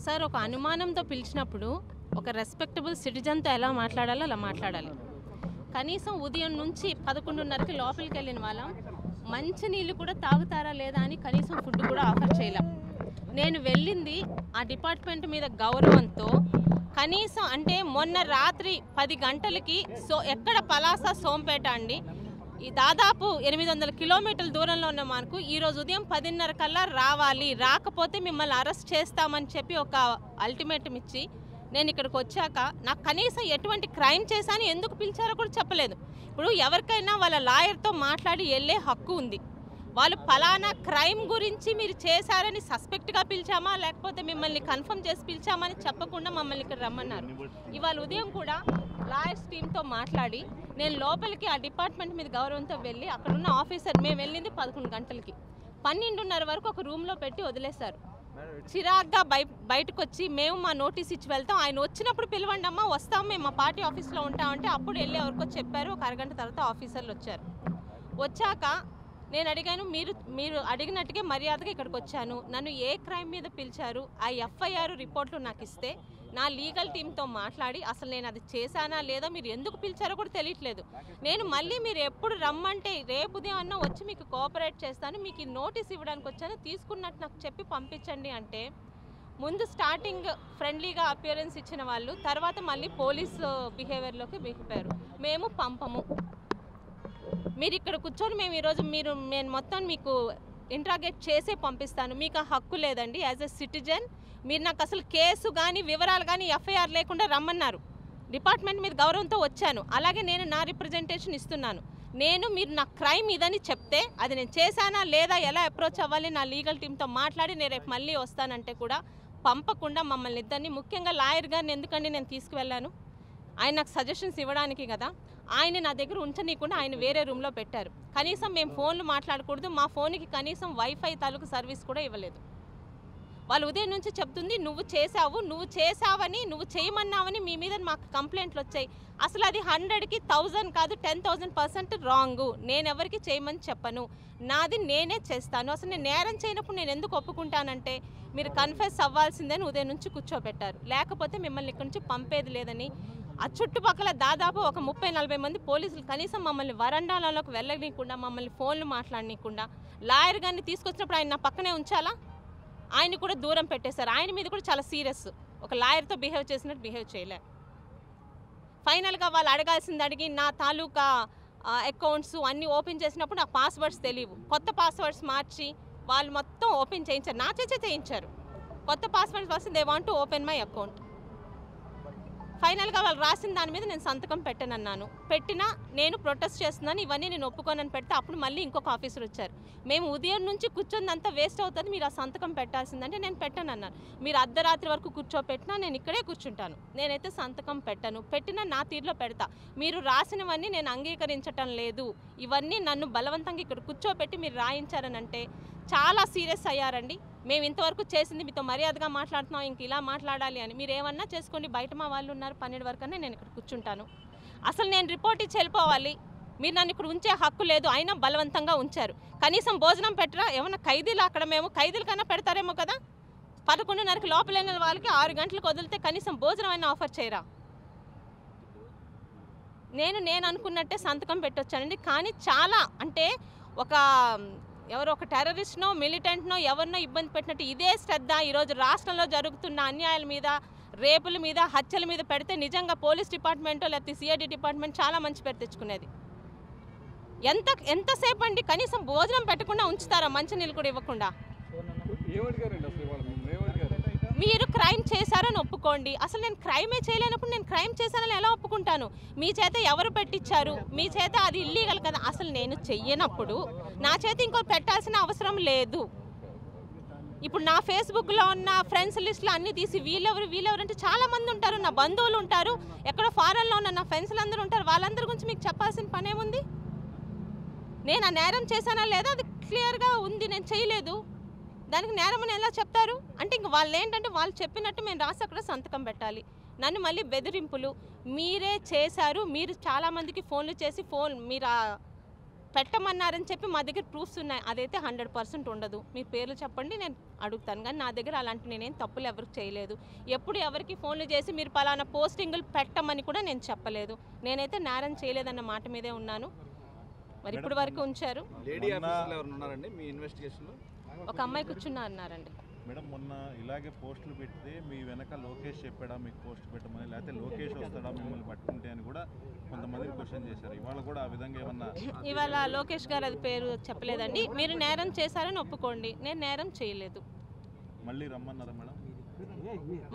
Sir, ఒక అనుమానంతో పిలిచినప్పుడు ఒక రెస్పెక్టబుల్ సిటిజన్తో ఎలా మాట్లాడాలో అలా మాట్లాడాలి. కనీసం ఉదయం నుంచి 11:30కి లోపలికి వెళ్ళిన వాళ్ళం మంచి నీళ్ళు కూడా తాగుతారా లేదా అని కనీసం ఫుడ్ కూడా ఆఫర్ చేయలేం. నేను వెళ్ళింది ఆ డిపార్ట్మెంట్ మీద గౌరవంతో. కనీసం అంటే మొన్న రాత్రి 10 గంటలకి ఎక్కడ పలాస సోంపేట అండి, ఈ దాదాపు 800 కిలోమీటర్ల దూరంలో ఉన్న మనకు ఈరోజు ఉదయం 10:30 కల్లా రావాలి, రాకపోతే మిమ్మల్ని అరెస్ట్ చేస్తామని చెప్పి ఒక అల్టిమేటం ఇచ్చి నేను ఇక్కడికి వచ్చాక నాకు కనీసం ఎటువంటి క్రైమ్ చేశాను, ఎందుకు పిలిచారో కూడా చెప్పలేదు. ఇప్పుడు ఎవరికైనా వాళ్ళ లాయర్తో మాట్లాడి వెళ్ళే హక్కు ఉంది. వాళ్ళు ఫలానా క్రైమ్ గురించి మీరు చేశారని సస్పెక్ట్గా పిలిచామా లేకపోతే మిమ్మల్ని కన్ఫర్మ్ చేసి పిలిచామని చెప్పకుండా మమ్మల్ని ఇక్కడ రమ్మన్నారు. ఇవాళ ఉదయం కూడా లాయర్స్ టీంతో మాట్లాడి నేను లోపలికి ఆ డిపార్ట్మెంట్ మీద గౌరవంతో వెళ్ళి అక్కడున్న ఆఫీసర్, మేము వెళ్ళింది 11 గంటలకి, 12:30 వరకు ఒక రూమ్లో పెట్టి వదిలేశారు. చిరాగ్గా బయటకు వచ్చి మేము మా నోటీస్ ఇచ్చి వెళ్తాం, ఆయన వచ్చినప్పుడు పిలవండి అమ్మా, వస్తాం, మేము మా పార్టీ ఆఫీస్లో ఉంటామంటే అప్పుడు వెళ్ళి ఎవరికో చెప్పారు. ఒక అరగంట తర్వాత ఆఫీసర్లు వచ్చారు. వచ్చాక నేను అడిగాను, మీరు అడిగినట్టుగా మర్యాదగా ఇక్కడికి వచ్చాను, నన్ను ఏ క్రైమ్ మీద పిలిచారు, ఆ FIR రిపోర్ట్లు నాకు ఇస్తే నా లీగల్ టీంతో మాట్లాడి అసలు నేను అది చేశానా లేదా, మీరు ఎందుకు పిలిచారో కూడా తెలియట్లేదు. నేను మళ్ళీ మీరు ఎప్పుడు రమ్మంటే రేపు ఉదయం అన్నా వచ్చి మీకు కోఆపరేట్ చేస్తాను, మీకు ఈ నోటీస్ ఇవ్వడానికి వచ్చాను, తీసుకున్నట్టు నాకు చెప్పి పంపించండి అంటే ముందు స్టార్టింగ్ ఫ్రెండ్లీగా అపియరెన్స్ ఇచ్చిన వాళ్ళు తర్వాత మళ్ళీ పోలీస్ బిహేవియర్లోకి దిగిపోయారు. మేము పంపము, మీరు ఇక్కడ కూర్చొని మేము ఈరోజు నేను మొత్తం మీకు ఇంట్రాగేట్ చేసే పంపిస్తాను, మీకు ఆ హక్కు లేదండి. యాజ్ ఎ సిటిజన్ మీరు నాకు అసలు కేసు కానీ వివరాలు కానీ FIR లేకుండా రమ్మన్నారు. డిపార్ట్మెంట్ మీద గౌరవంతో వచ్చాను, అలాగే నేను నా రిప్రజెంటేషన్ ఇస్తున్నాను. మీరు నా క్రైమ్ ఇదని చెప్తే అది నేను చేశానా లేదా, ఎలా అప్రోచ్ అవ్వాలి, నా లీగల్ టీంతో మాట్లాడి నేను రేపు మళ్ళీ వస్తానంటే కూడా పంపకుండా మమ్మల్ని ఇద్దరిని, ముఖ్యంగా లాయర్ గారిని ఎందుకండి నేను తీసుకువెళ్ళాను, ఆయన నాకు సజెషన్స్ ఇవ్వడానికి కదా, ఆయన నా దగ్గర ఉంచనీయకుండా ఆయన వేరే రూమ్లో పెట్టారు. కనీసం మేము ఫోన్లు మాట్లాడకూడదు, మా ఫోన్కి కనీసం వైఫై తాలూకు సర్వీస్ కూడా ఇవ్వలేదు. వాళ్ళు ఉదయం నుంచి చెప్తుంది నువ్వు చేసావని నువ్వు చేయమన్నావని మీ మీద మాకు కంప్లైంట్లు వచ్చాయి. అసలు అది 100కి 1000 కాదు 10,000% రాంగు. నేను ఎవరికి చేయమని చెప్పను, నాది నేనే చేస్తాను. అసలు నేను నేరం చేయనప్పుడు నేను ఎందుకు ఒప్పుకుంటానంటే మీరు కన్ఫెస్ అవ్వాల్సిందని ఉదయం నుంచి కూర్చోబెట్టారు, లేకపోతే మిమ్మల్ని ఇక్కడి నుంచి పంపేది లేదని. ఆ చుట్టుపక్కల దాదాపు ఒక 30-40 మంది పోలీసులు కనీసం మమ్మల్ని వరండాలలోకి వెళ్ళనీయకుండా, మమ్మల్ని ఫోన్లు మాట్లాడనీయకుండా, లాయర్ గారిని తీసుకొచ్చినప్పుడు ఆయన నా పక్కనే ఉంచాలా, ఆయన కూడా దూరం పెట్టేశారు. ఆయన మీద కూడా చాలా సీరియస్, ఒక లాయర్తో బిహేవ్ చేసినట్టు బిహేవ్ చేయలే. ఫైనల్గా వాళ్ళు అడగాల్సింది అడిగి నా తాలూకా అకౌంట్స్ అన్నీ ఓపెన్ చేసినప్పుడు నా పాస్వర్డ్స్ తెలియవు, కొత్త పాస్వర్డ్స్ మార్చి వాళ్ళు మొత్తం ఓపెన్ చేయించారు, నా చేయించారు. కొత్త పాస్వర్డ్స్ వస్తే they want to open my account. ఫైనల్గా వాళ్ళు రాసిన దాని మీద నేను సంతకం పెట్టనన్నాను, పెట్టినా నేను ప్రొటెస్ట్ చేస్తున్నాను, ఇవన్నీ నేను ఒప్పుకోనని పెడితే అప్పుడు మళ్ళీ ఇంకొక ఆఫీసర్ వచ్చారు, మేము ఉదయం నుంచి కూర్చొని వేస్ట్ అవుతుంది, మీరు ఆ సంతకం పెట్టాల్సిందంటే నేను పెట్టనన్నాను. మీరు అర్ధరాత్రి వరకు కూర్చోపెట్టినా నేను ఇక్కడే కూర్చుంటాను, నేనైతే సంతకం పెట్టినా నా తీరులో పెడతా. మీరు రాసినవన్నీ నేను అంగీకరించటం లేదు, ఇవన్నీ నన్ను బలవంతంగా ఇక్కడ కూర్చోపెట్టి మీరు రాయించారని అంటే చాలా సీరియస్ అయ్యారండి. మేము ఇంతవరకు చేసింది మీతో మర్యాదగా మాట్లాడుతున్నాం, ఇంక ఇలా మాట్లాడాలి అని, మీరు ఏమన్నా చేసుకోండి, బయట మా వాళ్ళు ఉన్నారు, 12 వరకనే నేను ఇక్కడ కూర్చుంటాను. అసలు నేను రిపోర్ట్ ఇచ్చి వెళ్ళిపోవాలి, మీరు నన్ను ఇక్కడ ఉంచే హక్కు లేదు, అయినా బలవంతంగా ఉంచారు. కనీసం భోజనం పెట్టరా, ఏమన్నా ఖైదీలు, అక్కడ మేము ఖైదీల కన్నా పెడతారేమో కదా, 11:30కి లోపలైన వాళ్ళకి 6 గంటలకు వదిలితే కనీసం భోజనం అయినా ఆఫర్ చేయరా. నేను అనుకున్నట్టే సంతకం పెట్టొచ్చానండి, కానీ చాలా అంటే ఎవరో ఒక టెర్రరిస్ట్నో మిలిటెంట్నో ఎవరినో ఇబ్బంది పెట్టినట్టు ఇదే శ్రద్ధ ఈరోజు రాష్ట్రంలో జరుగుతున్న అన్యాయాల మీద, రేపుల మీద, హత్యల మీద పెడితే నిజంగా పోలీస్ డిపార్ట్మెంటో లేకపోతే CID డిపార్ట్మెంట్ చాలా మంచి పేరు తెచ్చుకునేది. ఎంతసేపు అండి, కనీసం భోజనం పెట్టకుండా ఉంచుతారా, మంచినీళ్ళు కూడా ఇవ్వకుండా. మీరు క్రైమ్ చేశారని ఒప్పుకోండి. అసలు నేను క్రైమే చేయలేనప్పుడు నేను క్రైమ్ చేశానని ఎలా ఒప్పుకుంటాను? మీ చేత ఎవరు పెట్టించారు? మీ చేత అది ఇల్లీగల్ కదా. అసలు నేను చెయ్యనప్పుడు నా చేత ఇంకో పెట్టాల్సిన అవసరం లేదు. ఇప్పుడు నా ఫేస్బుక్లో ఉన్న ఫ్రెండ్స్ లిస్టులు అన్నీ తీసి వీళ్ళెవరు అంటే చాలామంది ఉంటారు, నా బంధువులు ఉంటారు, ఎక్కడో ఫారెన్లో ఉన్న నా ఫ్రెండ్స్లు అందరూ ఉంటారు. వాళ్ళందరి గురించి మీకు చెప్పాల్సిన పనేముంది? నేను ఆ నేరం చేశానా లేదా అది క్లియర్గా ఉంది. నేను చేయలేదు, దానికి నేరం అని ఎలా చెప్తారు? అంటే ఇంక వాళ్ళు ఏంటంటే వాళ్ళు చెప్పినట్టు మేము రాసి అక్కడ సంతకం పెట్టాలి. నన్ను మళ్ళీ బెదిరింపులు, మీరే చేశారు, మీరు చాలామందికి ఫోన్లు చేసి మీరు పెట్టమన్నారని చెప్పి మా దగ్గర ప్రూఫ్స్ ఉన్నాయి. అదైతే 100% ఉండదు. మీ పేర్లు చెప్పండి, నేను అడుగుతాను. కానీ నా దగ్గర అలాంటి నేనేం తప్పులు ఎవరికి చేయలేదు. ఎప్పుడు ఎవరికి ఫోన్లు చేసి మీరు పలానా పోస్టింగులు పెట్టమని కూడా నేను చెప్పలేదు. నేనైతే నేరం చేయలేదన్న మాట మీదే ఉన్నాను. మరి ఇప్పుడు వరకు ఉంచారు. ఒక అమ్మాయి కూర్చున్నా అన్నారండి మేడం. మొన్న ఇలాగే పోస్టులు పెడితే మీ వెనక లోకేష్ చెప్పాడా మీకు పోస్ట్ పెట్టమని, లేకపోతే లోకేష్ వస్తాడా మిమ్మల్ని పట్టుకుంటే అని కూడా కొంతమంది క్వశ్చన్ చేశారు. ఇవాళ కూడా ఆ విధంగా ఏమన్నా? ఇవాళ లోకేష్ గారు అది పేరు చెప్పలేదండి. మీరు నేరం చేశారని ఒప్పుకోండి. నేను నేరం చేయలేదు. మళ్ళీ రమ్మన్నారా మేడం?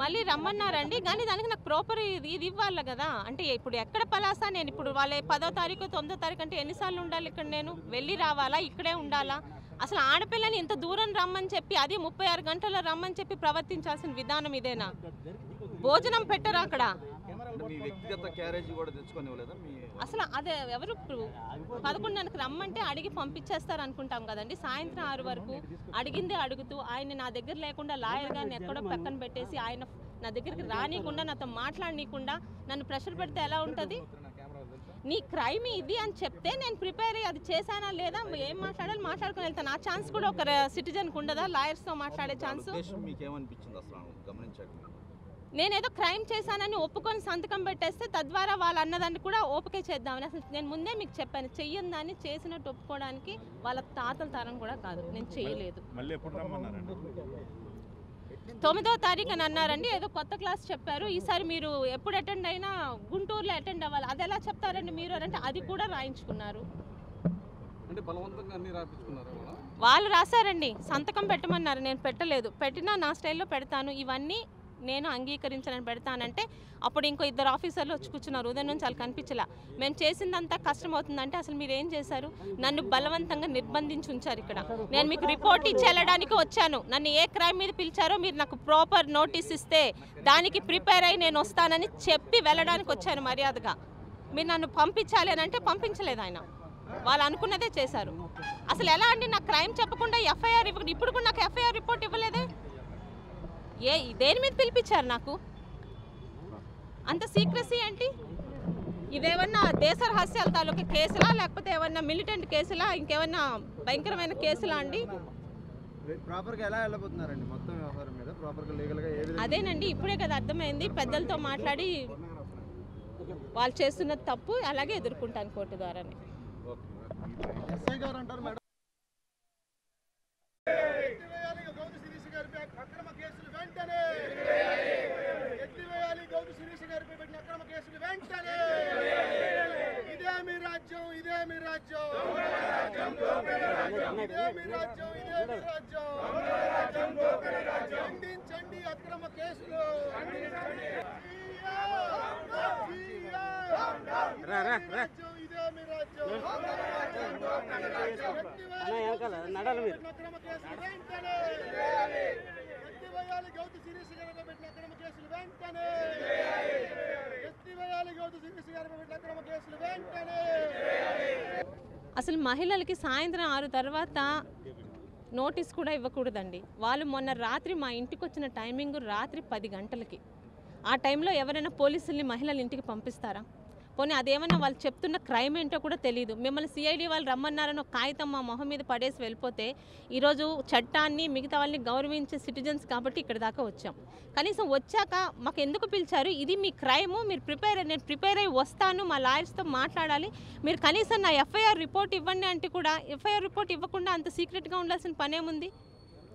మళ్ళీ రమ్మన్నారండి, కానీ దానికి నాకు ప్రాపర్ ఇది ఇవ్వాలి కదా. అంటే ఇప్పుడు ఎక్కడ పలాసా? నేను ఇప్పుడు వాళ్ళ 10వ తారీఖు 9వ తారీఖు అంటే ఎన్నిసార్లు ఉండాలి ఇక్కడ? నేను వెళ్ళి రావాలా? ఇక్కడే ఉండాలా? అసలు ఆడపిల్లని ఇంత దూరం రమ్మని చెప్పి, అది 36 గంటల్లో రమ్మని చెప్పి ప్రవర్తించాల్సిన విధానం ఇదేనా? భోజనం పెట్టరా అక్కడ? అసలు అదే ఎవరు 11కి రమ్మంటే అడిగి పంపించేస్తారు అనుకుంటాం కదండి. సాయంత్రం 6 వరకు అడిగిందే అడుగుతూ ఆయన నా దగ్గర లేకుండా లాయర్ గారిని ఎక్కడో పక్కన పెట్టేసి ఆయన నా దగ్గరికి రానియకుండా నాతో మాట్లాడనీయకుండా నన్ను ప్రెషర్ పెడితే ఎలా ఉంటుంది? నీ క్రైమ్ ఇది అని చెప్తే నేను ప్రిపేర్ అయ్యి అది చేశానా లేదా ఏం మాట్లాడాలి మాట్లాడుకుని వెళ్తాను. ఆ ఛాన్స్ కూడా ఒక సిటిజన్కి ఉండదా లాయర్స్తో మాట్లాడే ఛాన్స్? నేనేదో క్రైమ్ చేశానని ఒప్పుకొని సంతకం పెట్టేస్తే తద్వారా వాళ్ళు అన్నదాన్ని కూడా ఓపిక చేద్దామని. అసలు నేను ముందే మీకు చెప్పాను, చెయ్యని దాన్ని చేసినట్టు ఒప్పుకోవడానికి వాళ్ళ తాతల తరం కూడా కాదు. నేను చేయలేదు. 9వ తారీఖు అని అన్నారండి. ఏదో కొత్త క్లాస్ చెప్పారు. ఈసారి మీరు ఎప్పుడు అటెండ్ అయినా గుంటూరులో అటెండ్ అవ్వాలి. అది ఎలా చెప్తారండి మీరు అంటే? అది కూడా రాయించుకున్నారు. వాళ్ళు రాశారండి, సంతకం పెట్టమన్నారు. నేను పెట్టలేదు. పెట్టినా నా స్టైల్లో పెడతాను. ఇవన్నీ నేను అంగీకరించాలని పెడతానంటే అప్పుడు ఇంకో 2 ఆఫీసర్లు వచ్చి కూర్చున్నారు. ఉదయం నుంచి వాళ్ళు కనిపించలా. మేము చేసిందంతా కష్టం అవుతుందంటే అసలు మీరు ఏం చేశారు? నన్ను బలవంతంగా నిర్బంధించి ఉంచారు ఇక్కడ. నేను మీకు రిపోర్ట్ ఇచ్చి వెళ్ళడానికి వచ్చాను. నన్ను ఏ క్రైమ్ మీద పిలిచారో మీరు నాకు ప్రాపర్ నోటీస్ ఇస్తే దానికి ప్రిపేర్ అయ్యి నేను వస్తానని చెప్పి వెళ్ళడానికి వచ్చాను మర్యాదగా. మీరు నన్ను పంపించాలి అని అంటే పంపించలేదు ఆయన. వాళ్ళు అనుకున్నదే చేశారు. అసలు ఎలా అండి? నాకు క్రైమ్ చెప్పకుండా ఎఫ్ఐఆర్ ఇవ్వకుండా ఇప్పుడు కూడా నాకు ఎఫ్ఐఆర్ రిపోర్ట్ ఇవ్వలేదే. దేని మీద పిలిపించారు నాకు? అంత సీక్రసీ ఏంటి? ఇదేమన్నా దేశ రహస్యాల తాలూకా కేసులా, లేకపోతే ఏమన్నా మిలిటెంట్ కేసులా, ఇంకేమన్నా భయంకరమైన కేసులా అండి? అదేనండి, ఇప్పుడే కదా అర్థమైంది. పెద్దలతో మాట్లాడి వాళ్ళు చేస్తున్న తప్పు అలాగే ఎదుర్కొంటాను కోర్టు ద్వారానే. అక్రమ కేసులు అసలు మహిళలకి సాయంత్రం 6 తర్వాత నోటీస్ కూడా ఇవ్వకూడదండి. వాళ్ళు మొన్న రాత్రి మా ఇంటికి వచ్చిన టైమింగ్ రాత్రి 10 గంటలకి. ఆ టైంలో ఎవరైనా పోలీసుల్ని మహిళల ఇంటికి పంపిస్తారా? పోనీ అదేమన్నా వాళ్ళు చెప్తున్న క్రైమ్ ఏంటో కూడా తెలియదు. మిమ్మల్ని సిఐడి వాళ్ళు రమ్మన్నారని ఒక కాగితం మా మొహం మీద పడేసి వెళ్ళిపోతే ఈరోజు చట్టాన్ని మిగతా వాళ్ళని గౌరవించే సిటిజన్స్ కాబట్టి ఇక్కడ దాకా వచ్చాం. కనీసం వచ్చాక మాకు ఎందుకు పిలిచారు? ఇది మీ క్రైము, మీరు నేను ప్రిపేర్ అయ్యి వస్తాను, మా లాయర్స్తో మాట్లాడాలి, మీరు కనీసం నా ఎఫ్ఐఆర్ రిపోర్ట్ ఇవ్వండి అంటే కూడా ఎఫ్ఐఆర్ రిపోర్ట్ ఇవ్వకుండా అంత సీక్రెట్గా ఉండాల్సిన పనేముంది?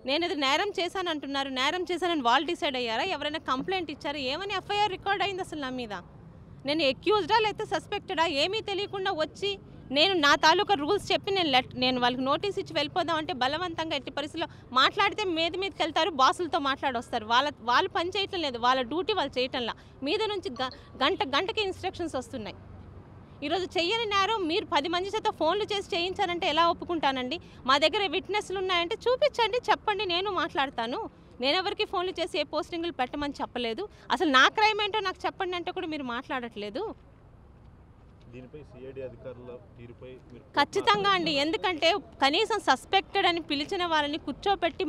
నేను ఇది నేరం చేశాను అంటున్నారు. నేరం చేశానని వాళ్ళు డిసైడ్ అయ్యారా? ఎవరైనా కంప్లైంట్ ఇచ్చారా? ఏమని ఎఫ్ఐఆర్ రికార్డ్ అయింది అసలు నా మీద? నేను ఎక్యూజ్డా లేకపోతే సస్పెక్టెడా? ఏమీ తెలియకుండా వచ్చి నేను నా తాలూకా రూల్స్ చెప్పి నేను వాళ్ళకి నోటీస్ ఇచ్చి వెళ్ళిపోదాం అంటే బలవంతంగా ఎట్టి పరిస్థితుల్లో మాట్లాడితే మీదకి వెళ్తారు, బాసులతో మాట్లాడొస్తారు. వాళ్ళు పని చేయటం లేదు, వాళ్ళ డ్యూటీ వాళ్ళు చేయటంలా. మీద నుంచి గంటకి ఇన్స్ట్రక్షన్స్ వస్తున్నాయి. ఈరోజు చెయ్యని నేరం మీరు 10 మంది చేత ఫోన్లు చేసి చేయించారంటే ఎలా ఒప్పుకుంటానండి? మా దగ్గర విట్నెస్లు ఉన్నాయంటే చూపించండి, చెప్పండి, నేను మాట్లాడతాను. నేను ఎవరికి ఫోన్లు చేసి ఏ పోస్టింగ్లు పెట్టమని చెప్పలేదు. అసలు నా క్రైమ్ ఏంటో నాకు చెప్పండి అంటే కూడా మీరు మాట్లాడట్లేదు. దీనిపై సిఐడి అధికారుల తీరుపై ఖచ్చితంగా అండి. ఎందుకంటే కనీసం సస్పెక్టెడ్ అని పిలిచిన వాళ్ళని కూర్చోపెట్టి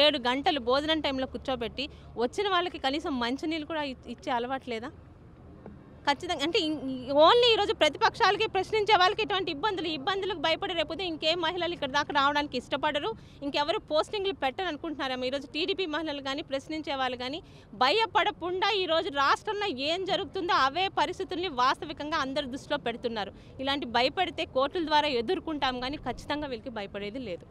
7 గంటలు భోజనం టైంలో కూర్చోబెట్టి వచ్చిన వాళ్ళకి కనీసం మంచినీళ్ళు కూడా ఇచ్చే అలవాట్లేదా? ఖచ్చితంగా అంటే ఓన్లీ ఈరోజు ప్రతిపక్షాలకి ప్రశ్నించే వాళ్ళకి ఇటువంటి ఇబ్బందులకు భయపడి రేపోతే ఇంకేం మహిళలు ఇక్కడ దాకా రావడానికి ఇష్టపడరు, ఇంకెవరు పోస్టింగ్లు పెట్టరు అనుకుంటున్నారేమో. ఈరోజు టీడీపీ మహిళలు కానీ ప్రశ్నించే వాళ్ళు కానీ భయపడకుండా ఈరోజు రాష్ట్రంలో ఏం జరుగుతుందో అవే పరిస్థితుల్ని వాస్తవికంగా అందరు దృష్టిలో పెడుతున్నారు. ఇలాంటి భయపడితే కోర్టుల ద్వారా ఎదుర్కొంటాం కానీ ఖచ్చితంగా వీళ్ళకి భయపడేది లేదు.